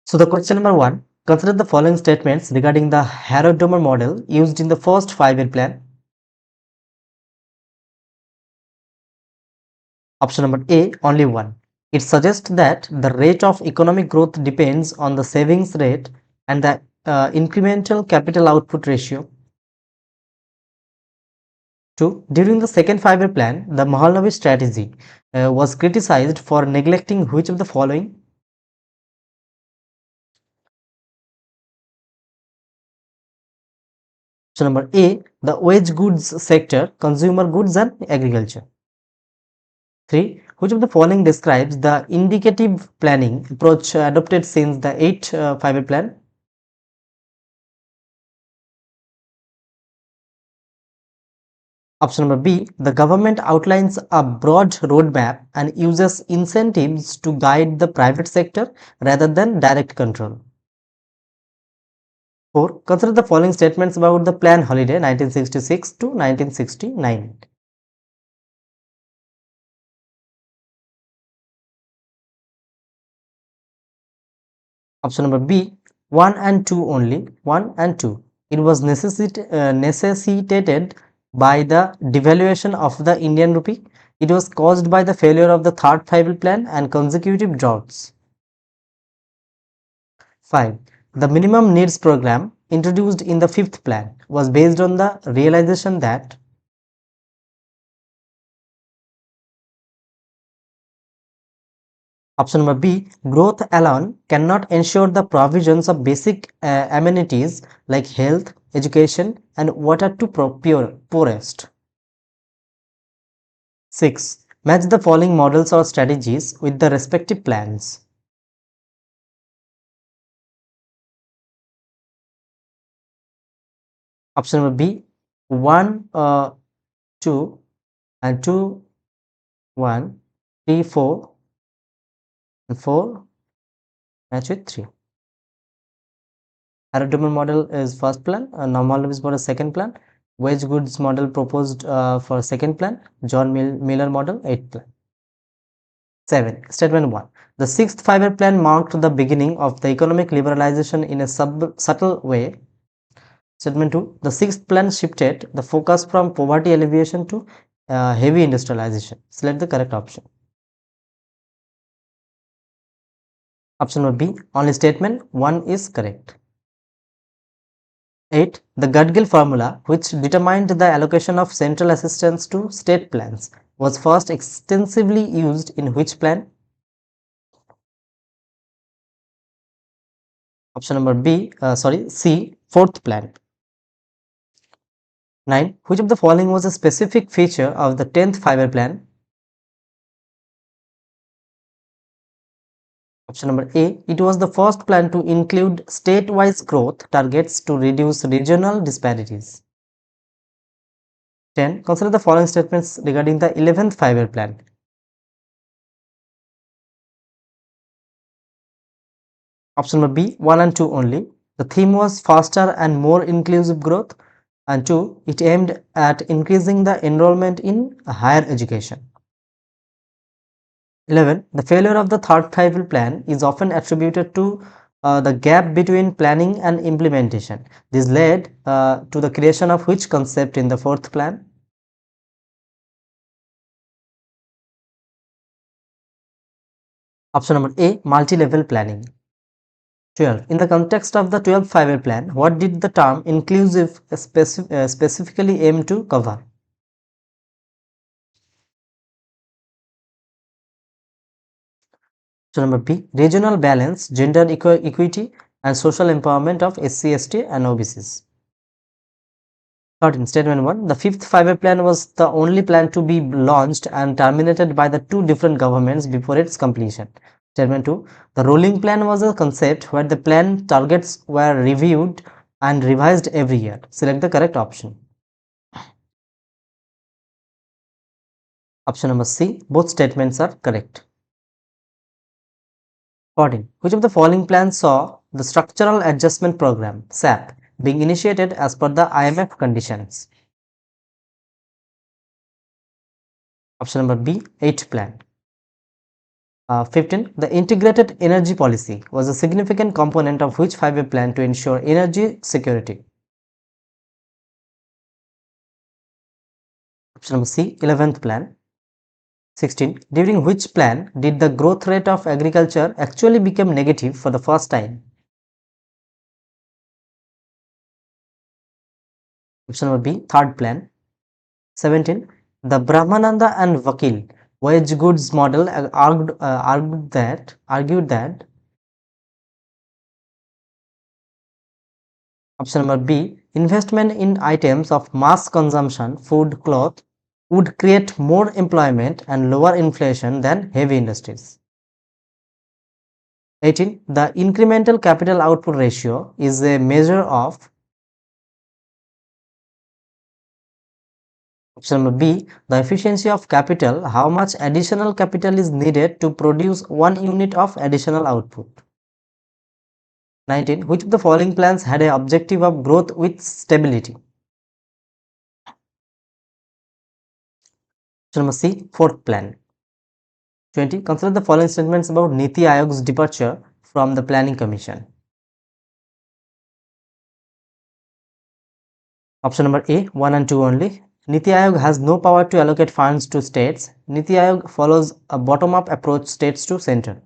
So the question number 1, consider the following statements regarding the Harrod-Domar model used in the first 5-year plan. Option number A, only one. It suggests that the rate of economic growth depends on the savings rate and the incremental capital output ratio. 2. During the second 5-year plan, the Mahalanobis strategy was criticized for neglecting which of the following? Option number A, the wage goods sector, consumer goods and agriculture. 3. Which of the following describes the indicative planning approach adopted since the 8th 5-year plan? Option number B, the government outlines a broad roadmap and uses incentives to guide the private sector rather than direct control. 4. Consider the following statements about the plan holiday 1966 to 1969. Option number B, 1 and 2 only, 1 and 2. It was necessitated by the devaluation of the Indian rupee. It was caused by the failure of the third 5-year plan and consecutive droughts. 5. The minimum needs program introduced in the 5th plan was based on the realization that option number B, growth alone cannot ensure the provisions of basic amenities like health, education and water to poorest. 6. Match the following models or strategies with the respective plans. Option number B, 1, 2 and 2, 1, 3, 4 and 4 match with 3. Harrod-Domar model is first plan, Mahalanobis model second plan, wage goods model proposed for second plan, John Miller model 8th plan. 7. Statement 1. The 6th 5-year plan marked the beginning of the economic liberalization in a subtle way. Statement 2. The 6th plan shifted the focus from poverty alleviation to heavy industrialization. Select the correct option. Option number B, only statement 1 is correct. 8. The Gudgill formula, which determined the allocation of central assistance to state plans, was first extensively used in which plan? Option number B, C, 4th plan. 9. Which of the following was a specific feature of the 10th 5-year plan? Option number A, it was the first plan to include state-wise growth targets to reduce regional disparities. 10. Consider the following statements regarding the 11th 5-year plan. Option number B, 1 and 2 only. The theme was faster and more inclusive growth. And 2, it aimed at increasing the enrollment in higher education. 11. The failure of the third 5-year plan is often attributed to the gap between planning and implementation. This led to the creation of which concept in the 4th plan? Option number A, multi-level planning. 12. In the context of the 12th 5-year plan, what did the term inclusive specifically aim to cover? Option number B, regional balance, gender equity and social empowerment of SC, ST and OBCs. 13. Statement 1. The 5th 5-year plan was the only plan to be launched and terminated by the 2 different governments before its completion. Statement 2. The rolling plan was a concept where the plan targets were reviewed and revised every year. Select the correct option. Option number C. Both statements are correct. 14. Which of the following plans saw the Structural Adjustment Program (SAP) being initiated as per the IMF conditions? Option number B, 8th plan. 15. The integrated energy policy was a significant component of which 5-year plan to ensure energy security? Option number C, 11th plan. 16. During which plan did the growth rate of agriculture actually become negative for the first time? Option number B, 3rd plan. 17. The Brahmananda and Vakil wage goods model argued that option number B, investment in items of mass consumption, food, cloth, would create more employment and lower inflation than heavy industries. 18. The incremental capital output ratio is a measure of option number B, the efficiency of capital, how much additional capital is needed to produce 1 unit of additional output. 19. Which of the following plans had an objective of growth with stability? Option number C, 4th plan. 20. Consider the following statements about NITI Aayog's departure from the Planning Commission. Option number A, 1 and 2 only. NITI Aayog has no power to allocate funds to states. NITI Aayog follows a bottom-up approach, states to center.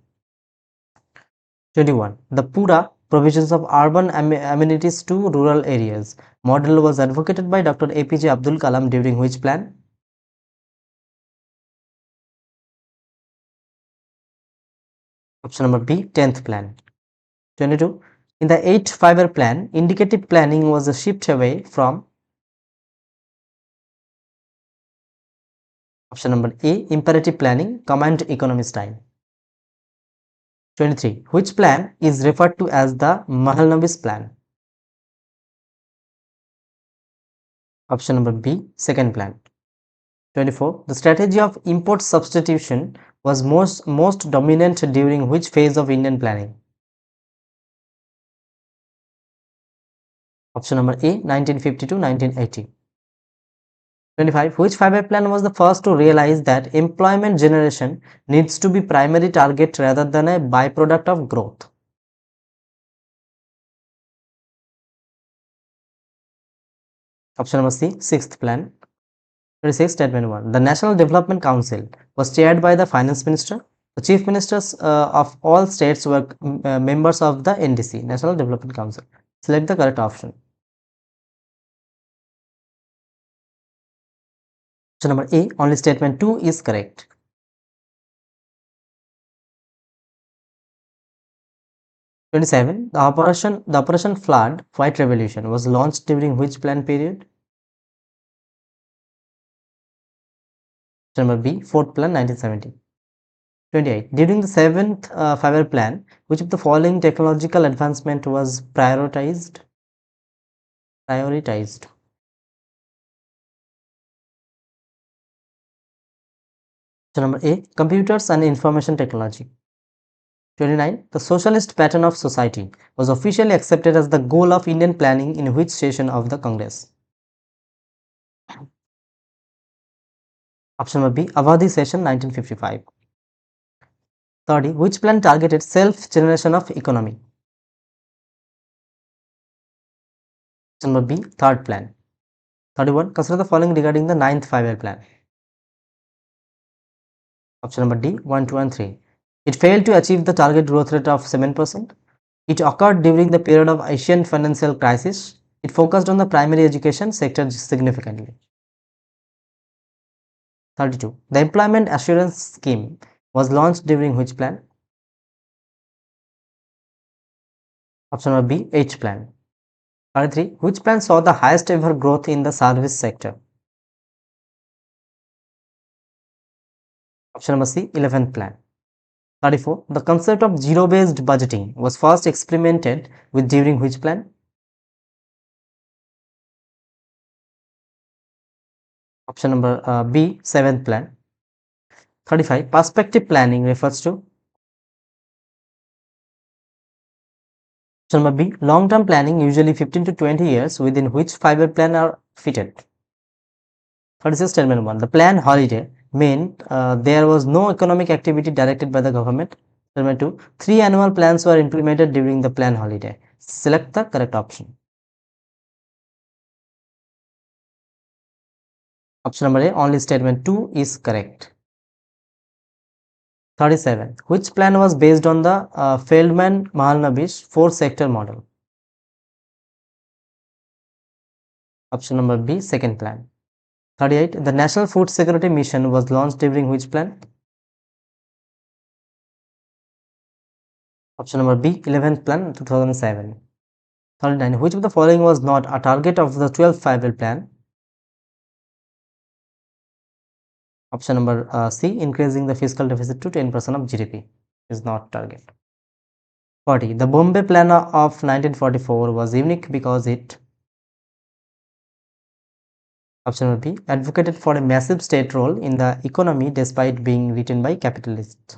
21. The PURA, provisions of urban amenities to rural areas, model was advocated by Dr. APJ Abdul Kalam during which plan? Option number B, 10th plan. 22. In the 8th 5-year plan, indicative planning was a shift away from option number A, imperative planning, command economy style. 23. Which plan is referred to as the Mahalanobis plan? Option number B, 2nd plan. 24. The strategy of import substitution was most dominant during which phase of Indian planning? Option number A, 1950 to 1980. 25. Which 5-year plan was the first to realize that employment generation needs to be primary target rather than a byproduct of growth? Option number C, 6th plan. 26. Statement 1. The National Development Council was chaired by the Finance Minister. The Chief Ministers of all states were members of the NDC, National Development Council. Select the correct option. Option number A, only statement 2 is correct. 27. The Operation Flood White Revolution was launched during which plan period? Option number B, 4th plan, 1970. 28. During the 7th 5-year plan, which of the following technological advancement was prioritized? Option number A, computers and information technology. 29. The socialist pattern of society was officially accepted as the goal of Indian planning in which session of the Congress? Option number B, Avadi session, 1955. 30. Which plan targeted self-generation of economy? Option number B, 3rd plan. 31. Consider the following regarding the 9th 5-year plan. Option number D, 1, 2 and 3. It failed to achieve the target growth rate of 7%. It occurred during the period of Asian financial crisis. It focused on the primary education sector significantly. 32. The Employment Assurance Scheme was launched during which plan? Option number B, 8th plan. 33. Which plan saw the highest ever growth in the service sector? Option number C, 11th plan. 34. The concept of zero-based budgeting was first experimented with during which plan? Option number B, 7th plan. 35. Perspective planning refers to? Option number B, long-term planning, usually 15 to 20 years, within which 5-year plan are fitted. 36. Statement 1. The plan holiday meant there was no economic activity directed by the government. Statement 2. 3 annual plans were implemented during the plan holiday. Select the correct option. Option number A, only statement 2 is correct. 37. Which plan was based on the Feldman-Mahalnabish 4-sector model? Option number B, second plan. 38. The National Food Security Mission was launched during which plan? Option number B, 11th plan, 2007. 39. Which of the following was not a target of the 12th five-year plan? Option number C, increasing the fiscal deficit to 10% of GDP is not target. 40. The Bombay Plan of 1944 was unique because it. Option number B, advocated for a massive state role in the economy despite being written by capitalists.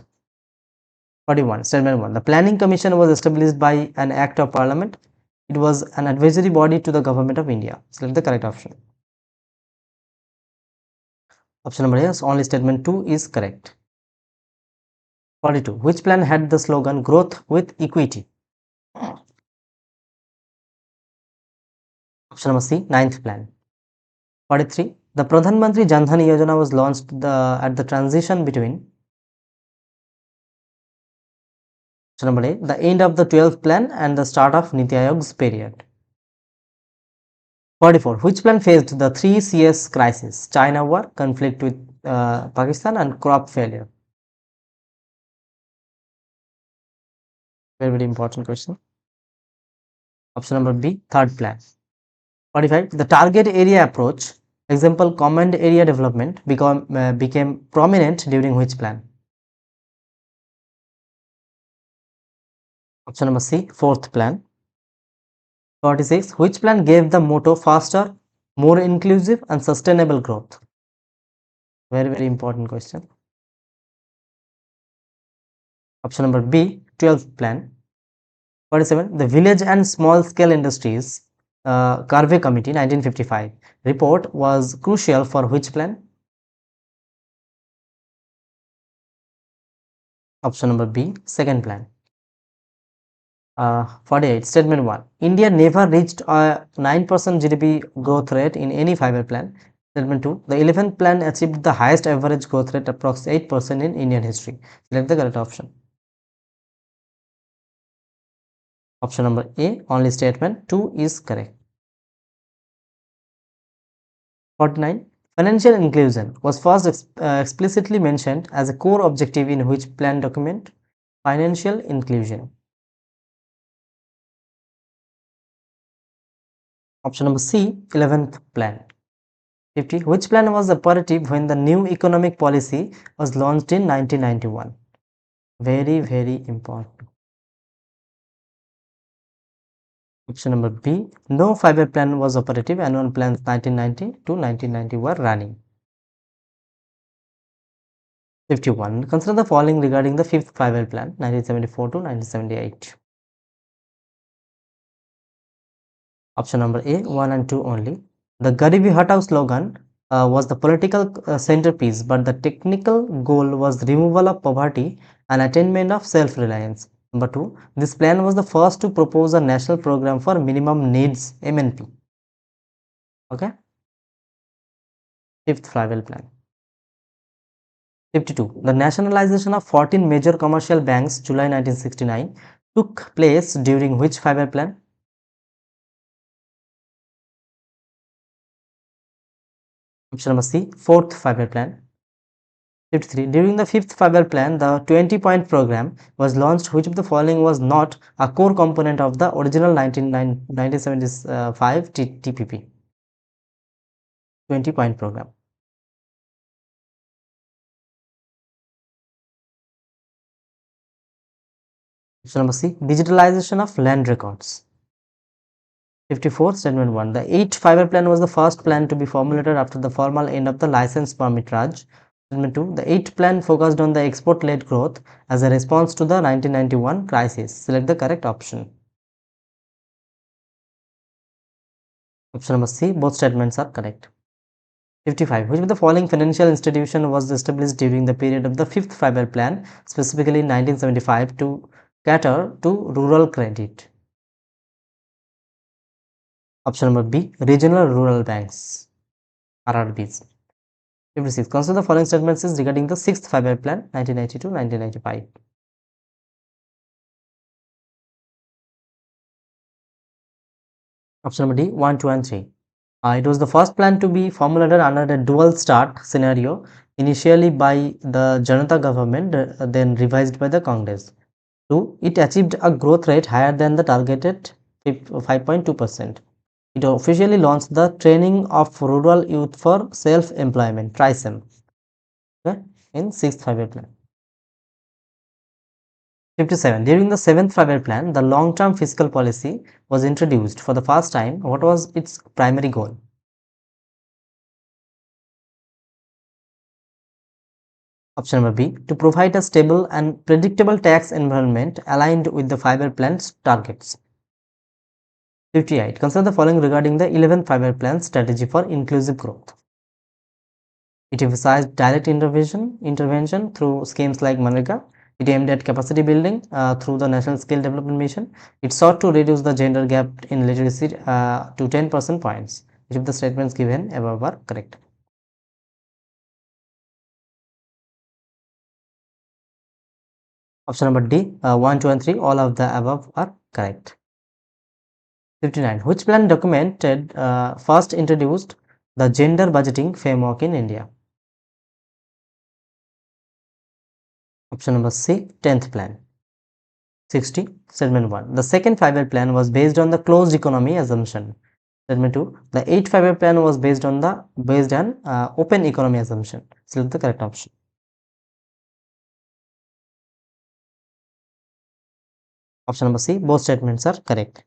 41. Statement 1. The Planning Commission was established by an Act of Parliament. It was an advisory body to the Government of India. Select the correct option. Option number A, only statement 2 is correct. 42. Which plan had the slogan growth with equity? Option number C, 9th plan. 43. The Pradhan Mantri Jan Dhan Yojana was launched at the transition between. Option number A, the end of the 12th plan and the start of NITI Aayog's period. 44. Which plan faced the 3 CS crisis? China war, conflict with Pakistan, and crop failure. Very, very important question. Option number B, third plan. 45. The target area approach, example command area development, became prominent during which plan? Option number C, fourth plan. 46. Which plan gave the motto faster, more inclusive and sustainable growth? Very, very important question. Option number B, 12th plan. 47. The Village and Small Scale Industries Carve Committee 1955 report was crucial for which plan? Option number B, second plan. 48. Statement 1. India never reached a 9% GDP growth rate in any five-year plan. Statement 2. The 11th plan achieved the highest average growth rate, approximately 8% in Indian history. Select the correct option. Option number A, only statement 2 is correct. 49. Financial inclusion was first explicitly mentioned as a core objective in which plan document? Financial inclusion. Option number C, 11th plan. 50. Which plan was operative when the new economic policy was launched in 1991? Very, very important. Option number B, no five-year plan was operative. Annual plans 1990 to 1990 were running. 51. Consider the following regarding the fifth five-year plan 1974 to 1978. Option number A, 1 and 2 only. The Garibi Hatao slogan was the political centerpiece, but the technical goal was removal of poverty and attainment of self-reliance. Number 2. This plan was the first to propose a national program for minimum needs MNP. Okay. Fifth five-year plan. 52. The nationalization of 14 major commercial banks July 1969 took place during which five-year plan? Option number C, fourth five-year plan. 53. During the fifth five-year plan, the 20-point program was launched. Which of the following was not a core component of the original 1975 TPP? 20-point program. Option number C, digitalization of land records. 54. Statement 1. The 8th five-year plan was the first plan to be formulated after the formal end of the license permit Raj. Statement 2. The 8th plan focused on the export-led growth as a response to the 1991 crisis. Select the correct option. Option number C. Both statements are correct. 55. Which of the following financial institution was established during the period of the 5th Five-Year Plan, specifically in 1975, to cater to rural credit? Option number B, Regional Rural Banks, RRBs. 56. Consider the following statements regarding the 6th Five-Year Plan, 1990 to 1995. Option number D, 1, 2, and 3. It was the first plan to be formulated under a dual start scenario, initially by the Janata government, then revised by the Congress. 2. It achieved a growth rate higher than the targeted 5.2%. It officially launched the Training of Rural Youth for Self-Employment, TRISEM, in 6th Five-Year Plan. 57. During the 7th Five-Year Plan, the long-term fiscal policy was introduced for the first time. What was its primary goal? Option number B, to provide a stable and predictable tax environment aligned with the Five-Year Plan's targets. 58. Consider the following regarding the 11th Five-Year Plan strategy for inclusive growth. It emphasized direct intervention through schemes like Manrega. It aimed at capacity building through the National Skill Development Mission. It sought to reduce the gender gap in literacy to 10% points. Which of the statements given above are correct? Option number D, 1, 2, and 3, all of the above are correct. 59. Which plan documented first introduced the gender budgeting framework in India? Option number C, 10th plan. 60. Statement 1. The second Five-Year Plan was based on the closed economy assumption. Statement 2. The 8th Five-Year Plan was based on open economy assumption. Select the correct option. Option number C, both statements are correct.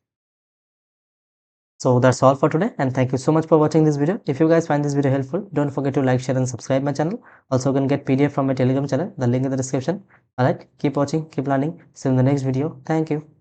So that's all for today, and thank you so much for watching this video. If you guys find this video helpful, don't forget to like, share, and subscribe my channel. Also, you can get PDF from my Telegram channel, the link in the description. Alright, keep watching, keep learning. See you in the next video. Thank you.